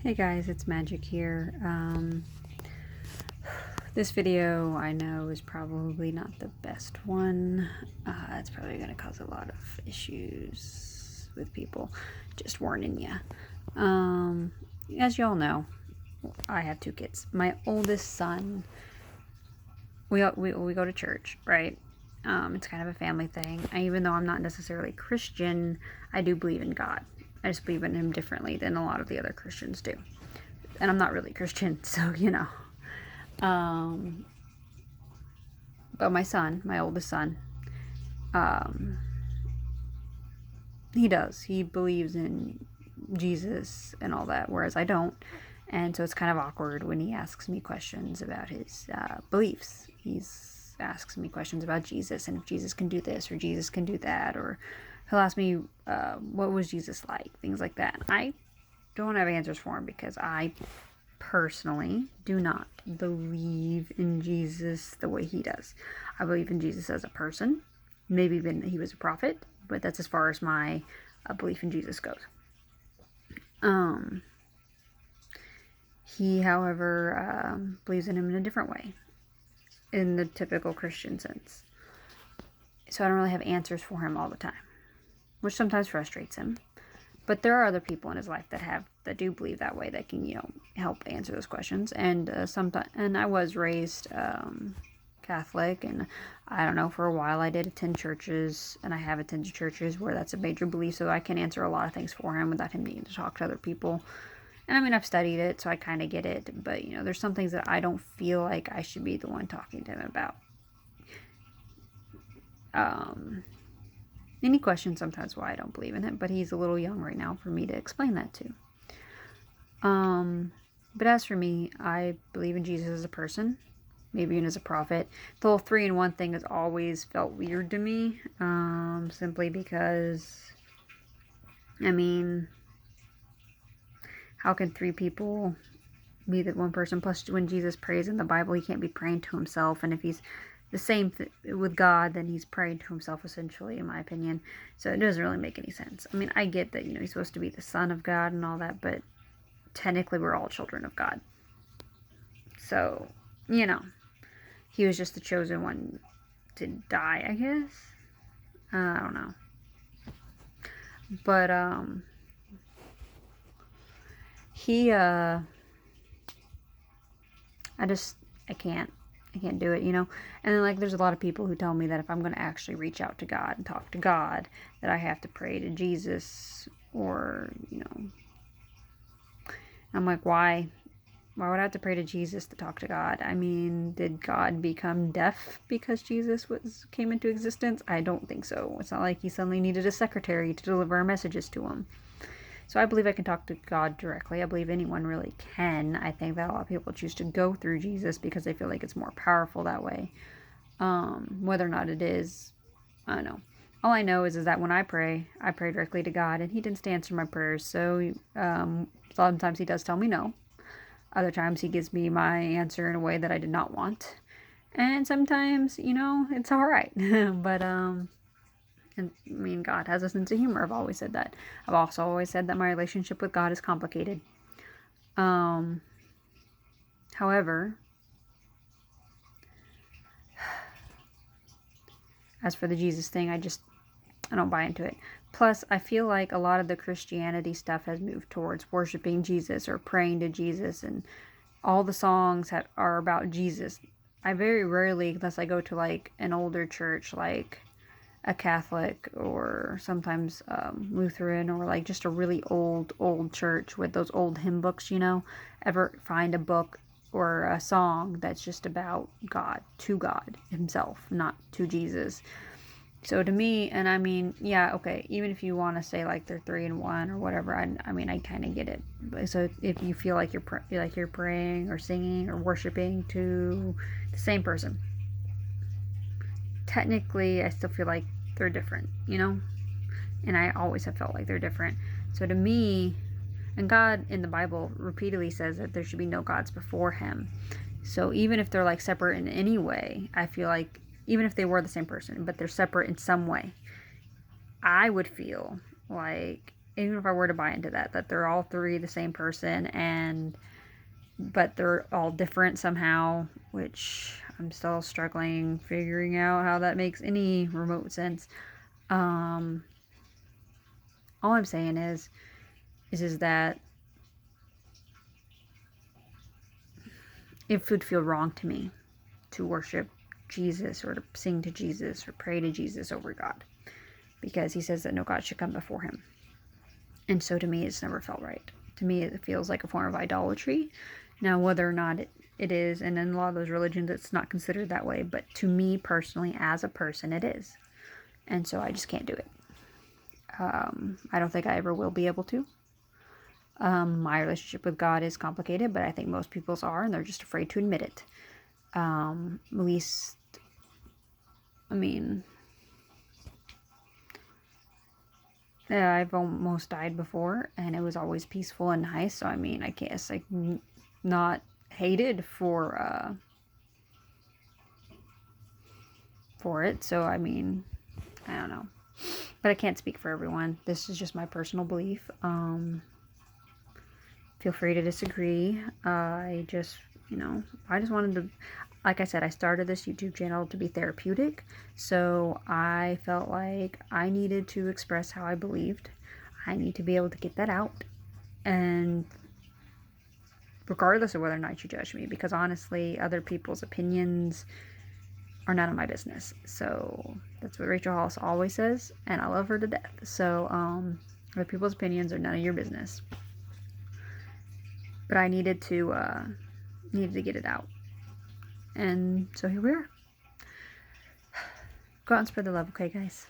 Hey guys, it's Magic here. This video I know is probably not the best one. It's probably going to cause a lot of issues with people. Just warning you. As y'all know, I have two kids. My oldest son, we go to church, right? It's kind of a family thing. Even though I'm not necessarily Christian, I do believe in God. I just believe in Him differently than a lot of the other Christians do. And I'm not really Christian, so you know. But my son, my oldest son, he does. He believes in Jesus and all that, whereas I don't. And so it's kind of awkward when he asks me questions about his beliefs. He asks me questions about Jesus and if Jesus can do this or Jesus can do that, or he'll ask me what was Jesus like, things like that. I don't have answers for him because I personally do not believe in Jesus the way he does. I believe in Jesus as a person, maybe even that he was a prophet, but that's as far as my belief in Jesus goes. He, however, believes in him in a different way, in the typical Christian sense. So I don't really have answers for him all the time, which sometimes frustrates him. But there are other people in his life that do believe that way, that can, help answer those questions. And and I was raised Catholic, and I don't know, for a while I did attend churches, and I have attended churches where that's a major belief, so I can answer a lot of things for him without him needing to talk to other people. And I mean, I've studied it, so I kind of get it, but there's some things that I don't feel like I should be the one talking to him about. Any questions sometimes why I don't believe in him, but he's a little young right now for me to explain that to. But as for me, I believe in Jesus as a person, maybe even as a prophet. The whole 3-in-1 thing has always felt weird to me, simply because, I mean, how can three people be that one person? Plus, when Jesus prays in the Bible, he can't be praying to himself, and if he's the same with God, then he's praying to himself, essentially, in my opinion. So it doesn't really make any sense. I mean, I get that, he's supposed to be the son of God and all that, but technically we're all children of God. So, he was just the chosen one to die, I guess. I don't know. But, he, I can't do it, And then, there's a lot of people who tell me that if I'm going to actually reach out to God and talk to God, that I have to pray to Jesus, or, I'm like, why? Why would I have to pray to Jesus to talk to God? I mean, did God become deaf because Jesus came into existence? I don't think so. It's not like he suddenly needed a secretary to deliver messages to him. So I believe I can talk to God directly. I believe anyone really can. I think that a lot of people choose to go through Jesus because they feel like it's more powerful that way. Whether or not it is, I don't know. All I know is that when I pray directly to God, and he tends to answer my prayers. So sometimes he does tell me no. Other times he gives me my answer in a way that I did not want. And sometimes, it's all right. But, and I mean, God has a sense of humor. I've always said that. I've also always said that my relationship with God is complicated. However, as for the Jesus thing, I don't buy into it. Plus, I feel like a lot of the Christianity stuff has moved towards worshiping Jesus or praying to Jesus, and all the songs are about Jesus. I very rarely, unless I go to an older church, like a Catholic, or sometimes Lutheran, or just a really old church with those old hymn books, ever find a book or a song that's just about God, to God himself, not to Jesus. So to me, and I mean, yeah, okay, even if you want to say they're 3-in-1 or whatever, I mean, I kind of get it. So if you feel like you're praying or singing or worshiping to the same person, technically, I still feel like they're different, And I always have felt like they're different. So to me, and God in the Bible repeatedly says that there should be no gods before him. So even if they're separate in any way, I feel like even if they were the same person, but they're separate in some way, I would feel like even if I were to buy into that they're all three the same person, but they're all different somehow, which I'm still struggling figuring out how that makes any remote sense. All I'm saying is that it would feel wrong to me to worship Jesus or to sing to Jesus or pray to Jesus over God, because he says that no God should come before him. And so to me, it's never felt right. To me, it feels like a form of idolatry. Now, whether or not it is, and in a lot of those religions, it's not considered that way. But to me personally, as a person, it is. And so I just can't do it. I don't think I ever will be able to. My relationship with God is complicated, but I think most people's are, and they're just afraid to admit it. At least, I mean, yeah, I've almost died before, and it was always peaceful and nice. So I mean, I guess like not hated for it. So I mean, I don't know, but I can't speak for everyone. This is just my personal belief. Feel free to disagree. I just wanted to, like I said, I started this YouTube channel to be therapeutic, so I felt like I needed to express how I believed. I need to be able to get that out, and regardless of whether or not you judge me, because honestly, other people's opinions are none of my business. So that's what Rachel Hollis always says, and I love her to death. So other people's opinions are none of your business. But I needed to get it out. And so here we are. Go out and spread the love, okay, guys?